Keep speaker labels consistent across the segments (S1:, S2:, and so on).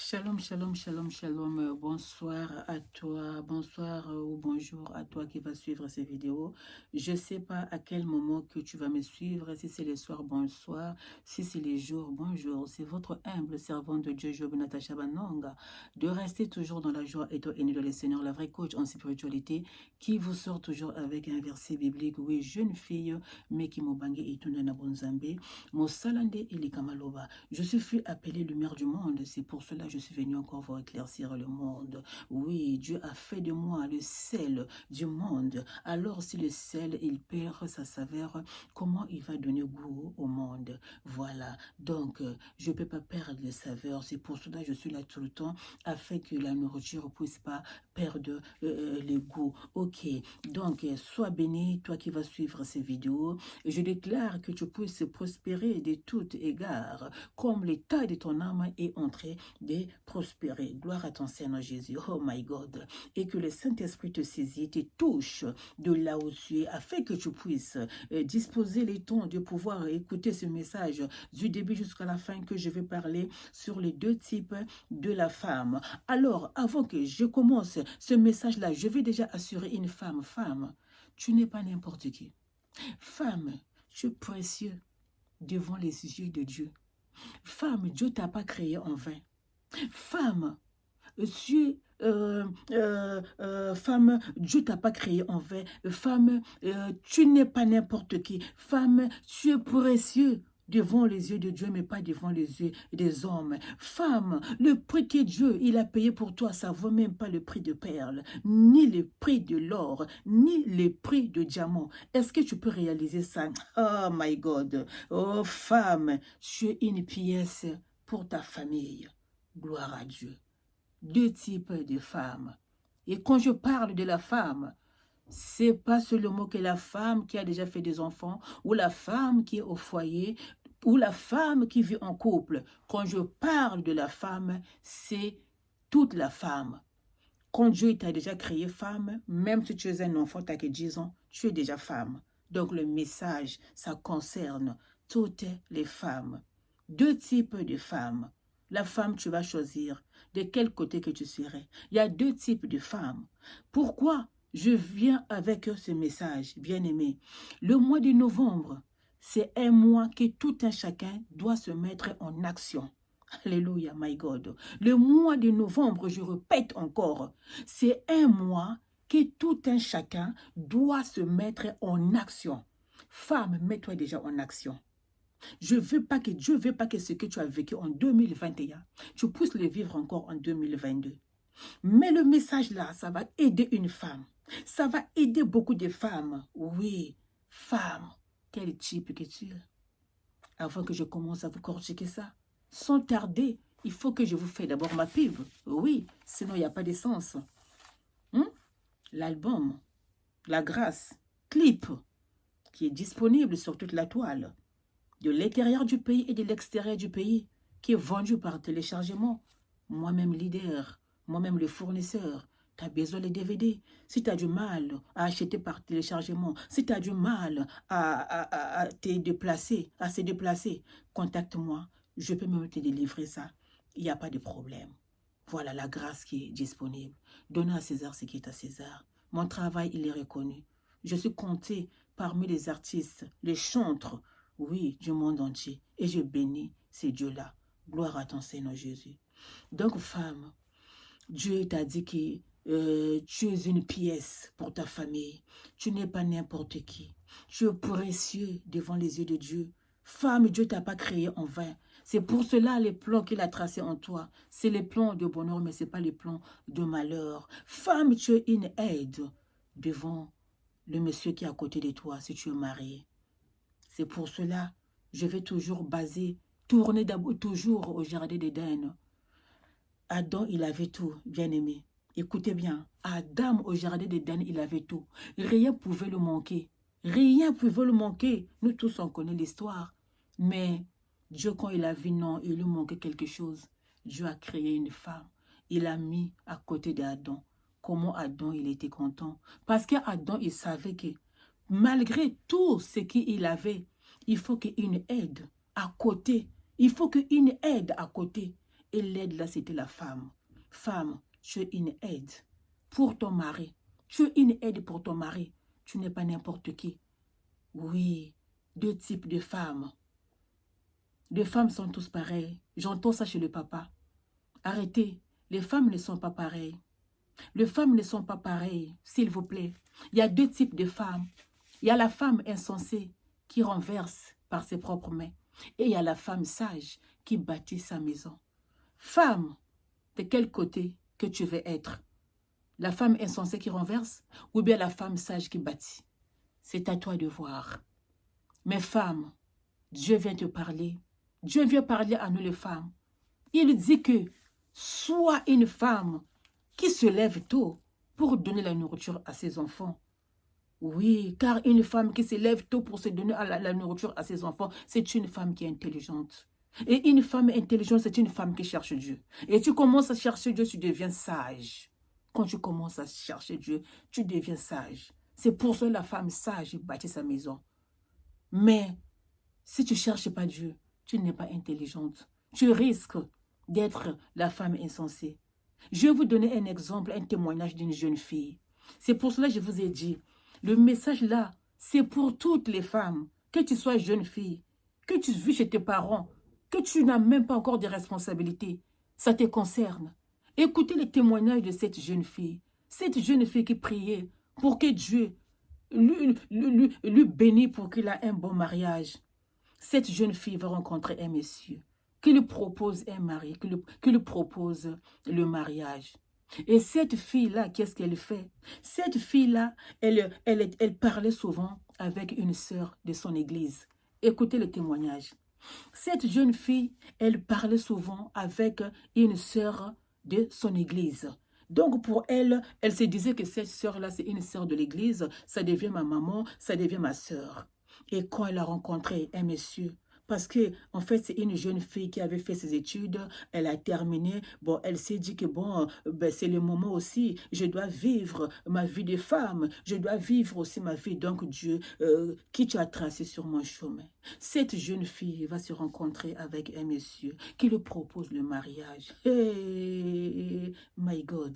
S1: Shalom, shalom, shalom, shalom. Bonsoir à toi, bonsoir ou bonjour à toi qui va suivre ces vidéos. Je ne sais pas à quel moment que tu vas me suivre, si c'est les soirs, bonsoir, si c'est les jours, bonjour. C'est votre humble servante de Dieu, Job Natacha Banonga, de rester toujours dans la joie et dans le Seigneur, la vraie coach en spiritualité, qui vous sort toujours avec un verset biblique. Oui, jeune fille, mais qui m'obangue et tout na bonzambe, mon salande et les kamaloba. Je suis appelé lumière du monde, c'est pour cela que je suis venu encore pour éclaircir le monde. Oui, Dieu a fait de moi le sel du monde. Alors si le sel, il perd sa saveur, comment il va donner goût au monde? Voilà, donc je ne peux pas perdre de saveur. C'est pour cela que je suis là tout le temps, afin que la nourriture ne puisse pas perdre le goût. Ok, donc sois béni, toi qui vas suivre ces vidéos. Je déclare que tu puisses prospérer de tout égard, comme l'état de ton âme est en train de prospérer. Gloire à ton Seigneur Jésus, oh my God. Et que le Saint-Esprit te saisit, te touche de là où tu es, afin que tu puisses disposer les temps de pouvoir écouter ce message du début jusqu'à la fin, que je vais parler sur les deux types de la femme. Alors, avant que je commence ce message-là, je vais déjà assurer une femme. Femme, tu n'es pas n'importe qui. Femme, tu es précieux devant les yeux de Dieu. Femme, Dieu ne t'a pas créé en vain. Femme, femme, Dieu ne t'a pas créé en vain. Femme, tu n'es pas n'importe qui. Femme, tu es précieux devant les yeux de Dieu, mais pas devant les yeux des hommes. Femme, le prix que Dieu il a payé pour toi, ça ne vaut même pas le prix de perles, ni le prix de l'or, ni le prix de diamant. Est-ce que tu peux réaliser ça? Oh my God! Oh femme, tu es une pièce pour ta famille. Gloire à Dieu. Deux types de femmes. Et quand je parle de la femme, c'est pas seulement que la femme qui a déjà fait des enfants, ou la femme qui est au foyer, ou la femme qui vit en couple. Quand je parle de la femme, c'est toute la femme. Quand Dieu t'a déjà créé femme, même si tu es un enfant, tu n'as que 10 ans, tu es déjà femme. Donc le message, ça concerne toutes les femmes. Deux types de femmes. La femme, tu vas choisir de quel côté que tu serais. Il y a deux types de femmes. Pourquoi je viens avec ce message, bien-aimé? Le mois de novembre, c'est un mois que tout un chacun doit se mettre en action. Alléluia, my God. Le mois de novembre, je répète encore, c'est un mois que tout un chacun doit se mettre en action. Femme, mets-toi déjà en action. Dieu veut pas que ce que tu as vécu en 2021, tu puisses le vivre encore en 2022. Mais le message là, ça va aider une femme. Ça va aider beaucoup de femmes. Oui, femme, quel type que tu es. Avant que je commence à vous cortiquer ça, sans tarder, il faut que je vous fasse d'abord ma pub. Oui, sinon il n'y a pas d'essence. L'album, La Grâce, clip, qui est disponible sur toute la toile, de l'intérieur du pays et de l'extérieur du pays, qui est vendu par téléchargement. Moi-même leader, moi-même le fournisseur. Tu as besoin des DVD. Si tu as du mal à acheter par téléchargement, si tu as du mal à te déplacer, à se déplacer, contacte-moi. Je peux même te délivrer ça. Il n'y a pas de problème. Voilà la grâce qui est disponible. Donnez à César ce qui est à César. Mon travail, il est reconnu. Je suis compté parmi les artistes, les chantres, oui, du monde entier. Et je bénis ces dieux-là. Gloire à ton Seigneur Jésus. Donc, femme, Dieu t'a dit que tu es une pièce pour ta famille. Tu n'es pas n'importe qui. Tu es précieux devant les yeux de Dieu. Femme, Dieu ne t'a pas créé en vain. C'est pour cela les plans qu'il a tracés en toi. C'est les plans de bonheur, mais ce n'est pas les plans de malheur. Femme, tu es une aide devant le monsieur qui est à côté de toi si tu es marié. C'est pour cela je vais toujours tourner toujours au jardin d'Éden. Adam, il avait tout, bien-aimé. Écoutez bien, Adam au jardin d'Éden, il avait tout. Rien ne pouvait le manquer. Rien ne pouvait le manquer. Nous tous, on connaît l'histoire. Mais Dieu, quand il a vu, non, il lui manquait quelque chose. Dieu a créé une femme. Il a mis à côté d'Adam. Comment Adam, il était content. Parce qu'Adam, il savait que malgré tout ce qu'il avait, il faut qu'il y ait une aide à côté. Il faut qu'il y ait une aide à côté. Et l'aide là, c'était la femme. Femme, tu es une aide pour ton mari. Tu es une aide pour ton mari. Tu n'es pas n'importe qui. Oui, deux types de femmes. Les femmes sont tous pareilles. J'entends ça chez le papa. Arrêtez, les femmes ne sont pas pareilles. Les femmes ne sont pas pareilles, s'il vous plaît. Il y a deux types de femmes. Il y a la femme insensée qui renverse par ses propres mains. Et il y a la femme sage qui bâtit sa maison. Femme, de quel côté que tu veux être? La femme insensée qui renverse ou bien la femme sage qui bâtit? C'est à toi de voir. Mais femme, Dieu vient te parler. Dieu vient parler à nous les femmes. Il dit que sois une femme qui se lève tôt pour donner la nourriture à ses enfants. Oui, car une femme qui se lève tôt pour se donner la nourriture à ses enfants, c'est une femme qui est intelligente. Et une femme intelligente, c'est une femme qui cherche Dieu. Et tu commences à chercher Dieu, tu deviens sage. Quand tu commences à chercher Dieu, tu deviens sage. C'est pour ça que la femme sage bâtit sa maison. Mais si tu ne cherches pas Dieu, tu n'es pas intelligente. Tu risques d'être la femme insensée. Je vais vous donner un exemple, un témoignage d'une jeune fille. C'est pour cela que je vous ai dit, le message là, c'est pour toutes les femmes. Que tu sois jeune fille, que tu vis chez tes parents, que tu n'as même pas encore de responsabilités, ça te concerne. Écoutez les témoignages de cette jeune fille qui priait pour que Dieu lui bénisse pour qu'il ait un bon mariage. Cette jeune fille va rencontrer un monsieur qui lui propose un mari, qui lui propose le mariage. Et cette fille-là, qu'est-ce qu'elle fait? Cette fille-là, elle parlait souvent avec une sœur de son église. Écoutez le témoignage. Cette jeune fille, elle parlait souvent avec une sœur de son église. Donc pour elle, elle se disait que cette sœur-là, c'est une sœur de l'église, ça devient ma maman, ça devient ma sœur. Et quand elle a rencontré un monsieur, parce que en fait c'est une jeune fille qui avait fait ses études, elle a terminé, bon elle s'est dit que bon ben, c'est le moment aussi, je dois vivre ma vie de femme, je dois vivre aussi ma vie, donc Dieu qui tu as tracé sur mon chemin. Cette jeune fille va se rencontrer avec un monsieur qui lui propose le mariage. Hey, my God,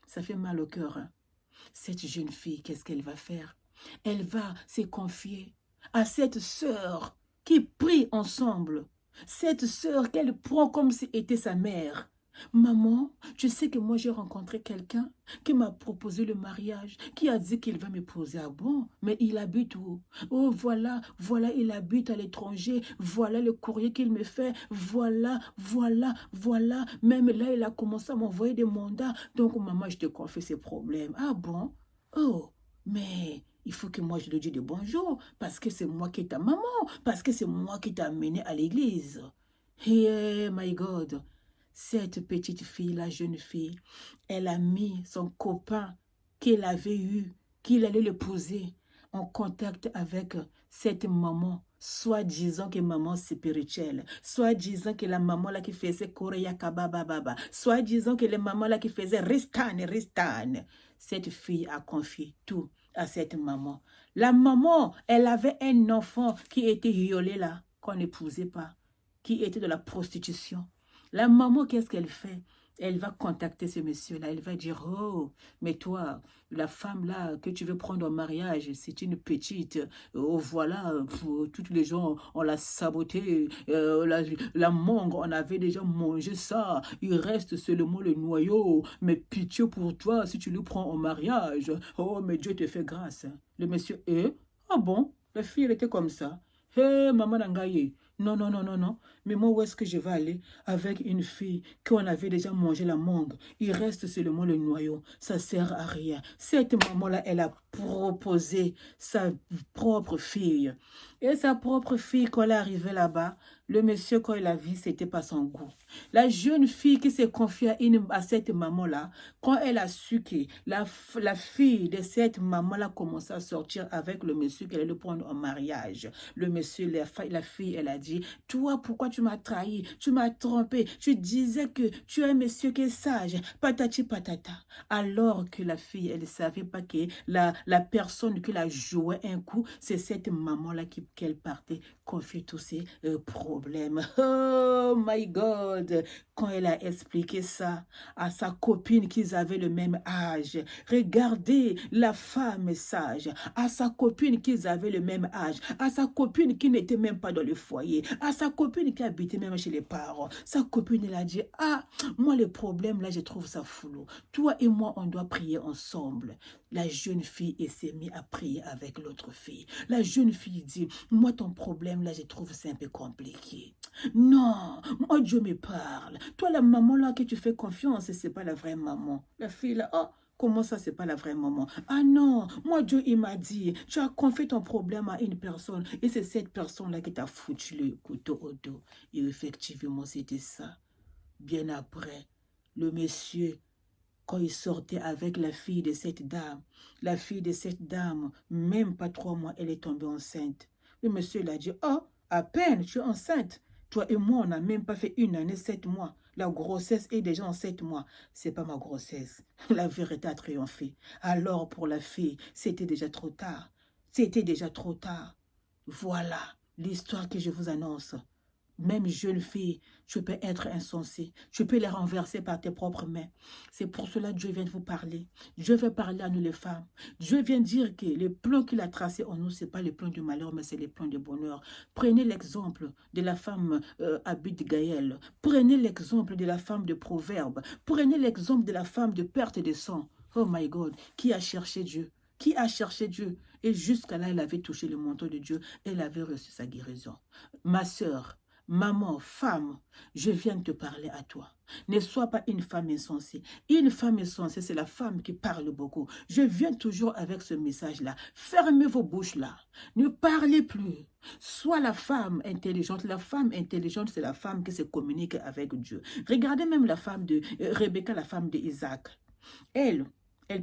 S1: ça fait mal au cœur. Hein? Cette jeune fille, qu'est-ce qu'elle va faire? Elle va se confier à cette sœur qui prie ensemble. Cette sœur qu'elle prend comme si était sa mère. Maman, tu sais que moi j'ai rencontré quelqu'un qui m'a proposé le mariage, qui a dit qu'il va m'épouser. Ah bon? Mais il habite où? Oh voilà, il habite à l'étranger, voilà le courrier qu'il me fait, voilà. Même là, il a commencé à m'envoyer des mandats. Donc maman, je te confie ses problèmes. Ah bon? Oh, mais il faut que moi je lui dise de bonjour, parce que c'est moi qui est ta maman, parce que c'est moi qui t'ai amené à l'église. Hey, my God, cette petite fille, la jeune fille, elle a mis son copain qu'elle avait eu, qu'il allait l'épouser, en contact avec cette maman, soit disant que maman spirituelle, soit disant que la maman là qui faisait Korea Kababa, soit disant que la maman là qui faisait Ristan. Cette fille a confié tout à cette maman. La maman, elle avait un enfant qui était violé là, qu'on n'épousait pas, qui était de la prostitution. La maman, qu'est-ce qu'elle fait? Elle va contacter ce monsieur-là. Elle va dire, oh, mais toi, la femme-là que tu veux prendre en mariage, c'est une petite. Oh, voilà, tous les gens, on l'a sabotée. La mangue, on avait déjà mangé ça. Il reste seulement le noyau. Mais pitié pour toi, si tu le prends en mariage. Oh, mais Dieu te fait grâce. Le monsieur, ah bon? La fille, elle était comme ça. Hé, maman Nangaye. Non. Mais moi, où est-ce que je vais aller avec une fille qu'on avait déjà mangé la mangue? Il reste seulement le noyau. Ça sert à rien. Cette maman-là, elle a proposé sa propre fille. Et sa propre fille, quand elle est arrivée là-bas, le monsieur, quand il a vu, c'était pas son goût. La jeune fille qui s'est confiée à cette maman-là, quand elle a su que la fille de cette maman-là commençait à sortir avec le monsieur qu'elle allait le prendre en mariage, le monsieur, la fille, elle a dit, toi, pourquoi tu m'as trahi? Tu m'as trompé. Tu disais que tu es un monsieur qui est sage. Patati patata. Alors que la fille, elle ne savait pas que la personne qui l'a joué un coup, c'est cette maman-là qu'elle partait confier tous ses problèmes. problème. Oh my God! Quand elle a expliqué ça à sa copine qu'ils avaient le même âge. Regardez la femme sage. À sa copine qu'ils avaient le même âge. À sa copine qui n'était même pas dans le foyer. À sa copine qui habitait même chez les parents. Sa copine, elle a dit, ah, moi le problème là, je trouve ça flou. Toi et moi, on doit prier ensemble. La jeune fille s'est mise à prier avec l'autre fille. La jeune fille dit, moi ton problème là, je trouve c'est un peu compliqué. Non, moi Dieu me parle. Toi la maman là que tu fais confiance, c'est pas la vraie maman. La fille là, oh, comment ça c'est pas la vraie maman? Ah non, moi Dieu il m'a dit, tu as confié ton problème à une personne et c'est cette personne là qui t'a foutu le couteau au dos. Et effectivement c'était ça. Bien après, le monsieur, quand il sortait avec la fille de cette dame, même pas 3 mois, elle est tombée enceinte. Le monsieur l'a dit, oh, à peine, tu es enceinte. Toi et moi, on n'a même pas fait 1 année, 7 mois. La grossesse est déjà en 7 mois. C'est pas ma grossesse. La vérité a triomphé. Alors, pour la fille, c'était déjà trop tard. C'était déjà trop tard. Voilà l'histoire que je vous annonce. Même jeune fille, tu peux être insensé. Tu peux les renverser par tes propres mains. C'est pour cela que Dieu vient de vous parler. Dieu veut parler à nous les femmes. Dieu vient dire que le plan qu'il a tracé en nous, ce n'est pas le plan du malheur, mais c'est le plan du bonheur. Prenez l'exemple de la femme Abigail. Prenez l'exemple de la femme de Proverbe. Prenez l'exemple de la femme de perte de sang. Oh my God, qui a cherché Dieu? Qui a cherché Dieu? Et jusqu'à là, elle avait touché le manteau de Dieu. Elle avait reçu sa guérison. Ma sœur, maman, femme, je viens de te parler à toi. Ne sois pas une femme insensée. Une femme insensée, c'est la femme qui parle beaucoup. Je viens toujours avec ce message-là. Fermez vos bouches là. Ne parlez plus. Sois la femme intelligente. La femme intelligente, c'est la femme qui se communique avec Dieu. Regardez même la femme de Rebecca, la femme d'Isaac. Elle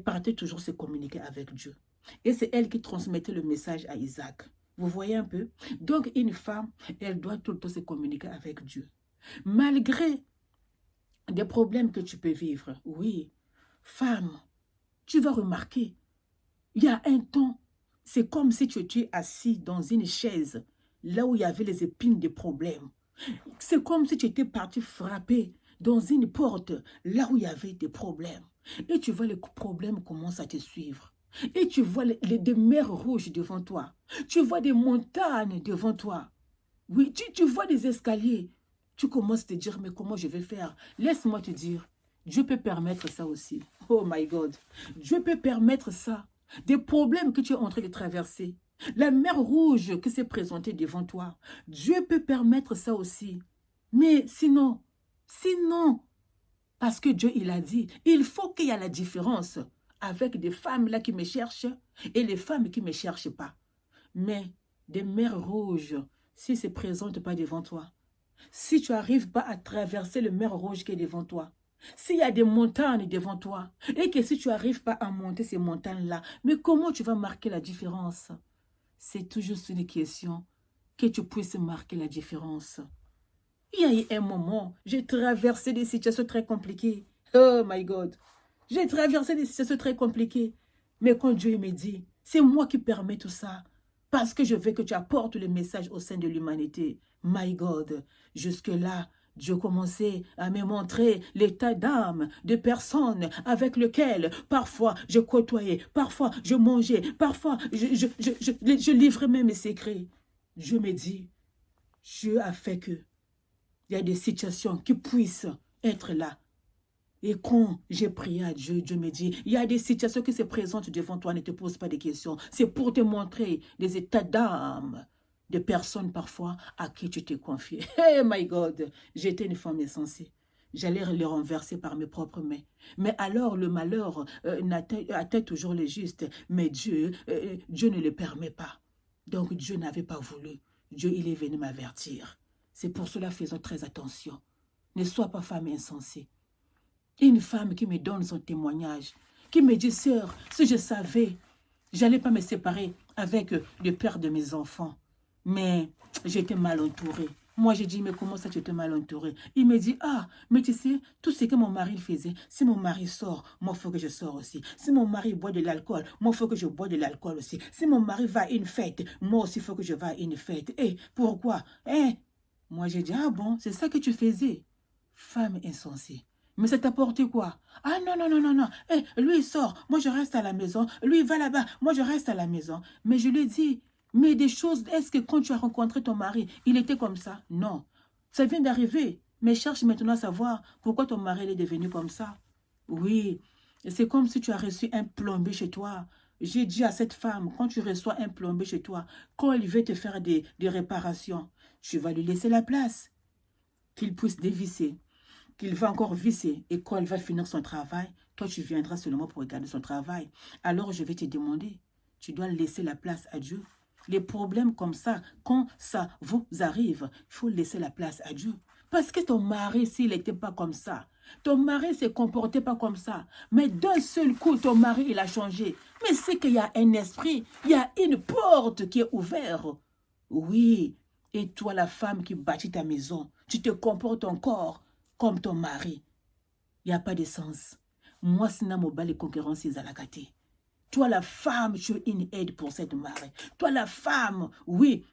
S1: partait toujours se communiquer avec Dieu. Et c'est elle qui transmettait le message à Isaac. Vous voyez un peu? Donc, une femme, elle doit tout le temps se communiquer avec Dieu. Malgré des problèmes que tu peux vivre, oui, femme, tu vas remarquer, il y a un temps, c'est comme si tu étais assis dans une chaise, là où il y avait les épines des problèmes. C'est comme si tu étais parti frapper dans une porte, là où il y avait des problèmes. Et tu vois, les problèmes commencent à te suivre. Et tu vois des mers rouges devant toi. Tu vois des montagnes devant toi. Oui, tu vois des escaliers. Tu commences à te dire, mais comment je vais faire? Laisse-moi te dire, Dieu peut permettre ça aussi. Oh my God. Dieu peut permettre ça. Des problèmes que tu es en train de traverser. La mer rouge qui s'est présentée devant toi. Dieu peut permettre ça aussi. Mais sinon, parce que Dieu, il a dit, il faut qu'il y ait la différence avec des femmes là qui me cherchent et les femmes qui ne me cherchent pas. Mais des mers rouges, si ne se présentent pas devant toi, si tu n'arrives pas à traverser le mer rouge qui est devant toi, s'il y a des montagnes devant toi, et que si tu n'arrives pas à monter ces montagnes-là, mais comment tu vas marquer la différence? C'est toujours une question que tu puisses marquer la différence. Il y a eu un moment, j'ai traversé des situations très compliquées. Oh my God! J'ai traversé des situations très compliquées. Mais quand Dieu me dit, c'est moi qui permets tout ça. Parce que je veux que tu apportes le message au sein de l'humanité. My God, jusque-là, Dieu commençait à me montrer l'état d'âme de personnes avec lesquelles parfois je côtoyais, parfois je mangeais, parfois je livrais même mes secrets. Dieu me dit, Dieu a fait que il y a des situations qui puissent être là. Et quand j'ai prié à Dieu, Dieu me dit, il y a des situations qui se présentent devant toi, ne te pose pas de questions. C'est pour te montrer des états d'âme de personnes parfois à qui tu t'es confié. Hey my God, j'étais une femme insensée. J'allais les renverser par mes propres mains. Mais alors le malheur atteint toujours les justes. Mais Dieu ne le permet pas. Donc Dieu n'avait pas voulu. Dieu, il est venu m'avertir. C'est pour cela, faisons très attention. Ne sois pas femme insensée. Une femme qui me donne son témoignage, qui me dit, sœur, si je savais, j'allais pas me séparer avec le père de mes enfants. Mais j'étais mal entourée. Moi, j'ai dit, mais comment ça, tu étais mal entourée? Il me dit, ah, mais tu sais, tout ce que mon mari faisait, si mon mari sort, moi, il faut que je sors aussi. Si mon mari boit de l'alcool, moi, il faut que je bois de l'alcool aussi. Si mon mari va à une fête, moi aussi, il faut que je vá à une fête. Et pourquoi? Hein? Moi, j'ai dit, ah bon, c'est ça que tu faisais. Femme insensée. Mais ça t'a porté quoi? Ah non, non, non, non, non. Lui, il sort. Moi, je reste à la maison. Lui, il va là-bas. Moi, je reste à la maison. Mais je lui ai dit, mais des choses, est-ce que quand tu as rencontré ton mari, il était comme ça? Non. Ça vient d'arriver. Mais cherche maintenant à savoir pourquoi ton mari est devenu comme ça. Oui. C'est comme si tu as reçu un plombier chez toi. J'ai dit à cette femme, quand tu reçois un plombier chez toi, quand il veut te faire des réparations, tu vas lui laisser la place, qu'il puisse dévisser, qu'il va encore visser. Et quand il va finir son travail, toi, tu viendras seulement pour regarder son travail. Alors, je vais te demander, tu dois laisser la place à Dieu. Les problèmes comme ça, quand ça vous arrive, il faut laisser la place à Dieu. Parce que ton mari, s'il n'était pas comme ça, ton mari ne se comportait pas comme ça, mais d'un seul coup, ton mari, il a changé. Mais c'est qu'il y a un esprit, il y a une porte qui est ouverte. Oui, et toi, la femme qui bâtit ta maison, tu te comportes encore comme ton mari. Il n'y a pas de sens. Moi, sinon, mon bal et concurrence, c'est à la gâté. Toi, la femme, tu es une aide pour cette mari. Toi, la femme, oui,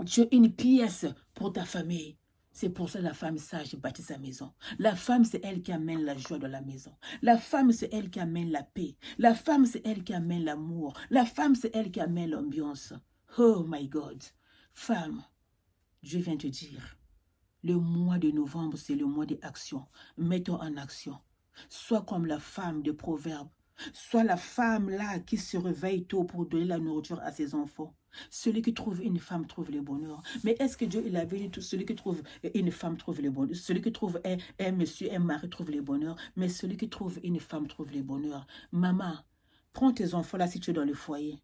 S1: tu es une pièce pour ta famille. C'est pour ça que la femme sage bâtit sa maison. La femme, c'est elle qui amène la joie dans la maison. La femme, c'est elle qui amène la paix. La femme, c'est elle qui amène l'amour. La femme, c'est elle qui amène l'ambiance. Oh my God. Femme, Dieu vient te dire, le mois de novembre, c'est le mois d'action. Mettons en action. Sois comme la femme de Proverbe. Sois la femme là qui se réveille tôt pour donner la nourriture à ses enfants. Celui qui trouve une femme trouve le bonheur. Mais est-ce que Dieu, il avait dit tout, celui qui trouve une femme trouve le bonheur. Celui qui trouve un monsieur, un mari trouve le bonheur. Mais celui qui trouve une femme trouve le bonheur. Maman, prends tes enfants là si tu es dans le foyer.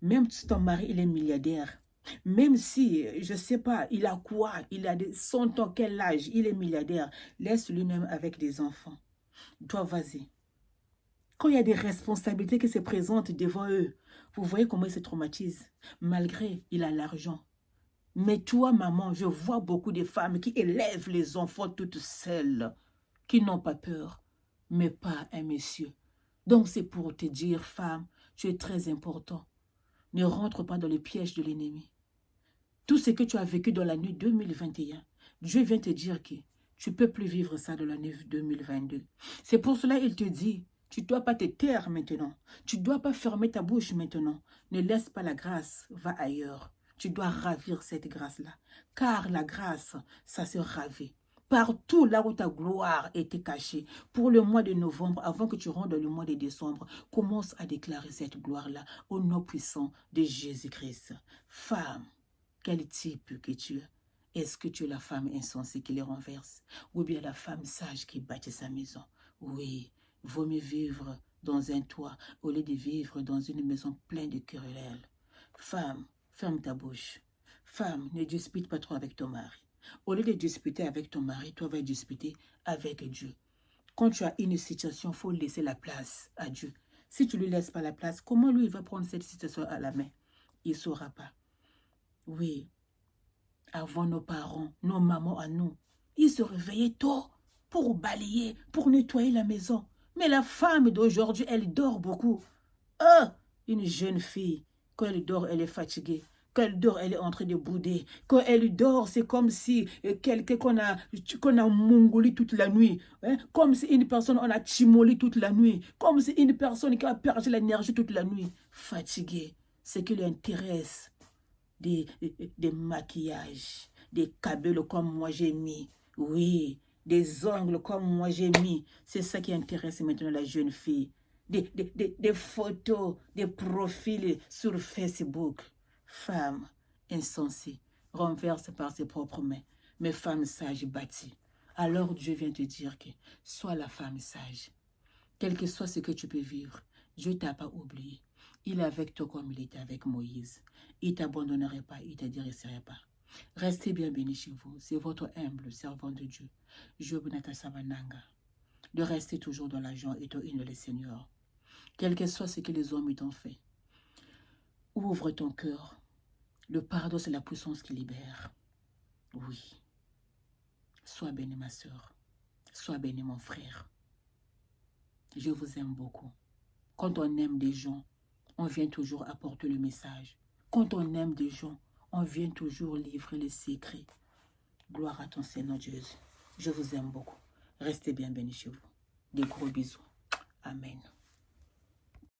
S1: Même si ton mari, il est milliardaire. Même si, je ne sais pas, il a quoi? Il a 100 ans, quel âge? Il est milliardaire. Laisse lui-même avec des enfants. Toi, vas-y. Quand il y a des responsabilités qui se présentent devant eux, vous voyez comment ils se traumatisent. Malgré, il a l'argent. Mais toi, maman, je vois beaucoup de femmes qui élèvent les enfants toutes seules, qui n'ont pas peur, mais pas un monsieur. Donc c'est pour te dire, femme, tu es très important. Ne rentre pas dans le piège de l'ennemi. Tout ce que tu as vécu dans l'année 2021, Dieu vient te dire que tu ne peux plus vivre ça dans l'année 2022. C'est pour cela qu'il te dit, tu ne dois pas te taire maintenant. Tu ne dois pas fermer ta bouche maintenant. Ne laisse pas la grâce, va ailleurs. Tu dois ravir cette grâce-là. Car la grâce, ça se ravit. Partout là où ta gloire était cachée, pour le mois de novembre, avant que tu rentres dans le mois de décembre, commence à déclarer cette gloire-là au nom puissant de Jésus-Christ. Femme, quel type que tu es? Est-ce que tu es la femme insensée qui les renverse? Ou bien la femme sage qui bâtit sa maison? Oui, vaut mieux vivre dans un toit au lieu de vivre dans une maison pleine de querelles. Femme, ferme ta bouche. Femme, ne dispute pas trop avec ton mari. Au lieu de disputer avec ton mari, toi vas disputer avec Dieu. Quand tu as une situation, il faut laisser la place à Dieu. Si tu ne lui laisses pas la place, comment lui il va prendre cette situation à la main? Il ne saura pas. Oui, avant nos parents, nos mamans à nous, ils se réveillaient tôt pour balayer, pour nettoyer la maison. Mais la femme d'aujourd'hui, elle dort beaucoup. Ah, une jeune fille, quand elle dort, elle est fatiguée. Quand elle dort, elle est en train de bouder. Quand elle dort, c'est comme si quelqu'un qu'on a mongolé toute la nuit. Hein? Comme si une personne, on a timolé toute la nuit. Comme si une personne qui a perdu l'énergie toute la nuit. Fatiguée. Ce qui lui intéresse, des maquillages, des cabellos comme moi j'ai mis. Oui, des ongles comme moi j'ai mis. C'est ça qui intéresse maintenant la jeune fille. Des photos, des profils sur Facebook. Femme insensée, renverse par ses propres mains. Mais femme sage bâtie. Alors Dieu vient te dire que sois la femme sage. Quel que soit ce que tu peux vivre, Dieu ne t'a pas oublié. Il est avec toi comme il était avec Moïse. Il ne t'abandonnerait pas, il ne te délaisserait pas. Restez bien bénis chez vous. C'est votre humble servant de Dieu, Job Natasavananga. De rester toujours dans la joie et dans le Seigneur. Quel que soit ce que les hommes t'ont fait. Ouvre ton cœur. Le pardon, c'est la puissance qui libère. Oui. Sois béni, ma soeur. Sois béni, mon frère. Je vous aime beaucoup. Quand on aime des gens, on vient toujours apporter le message. Quand on aime des gens, on vient toujours livrer les secrets. Gloire à ton Seigneur Jésus. Je vous aime beaucoup. Restez bien bénis chez vous. Des gros bisous. Amen.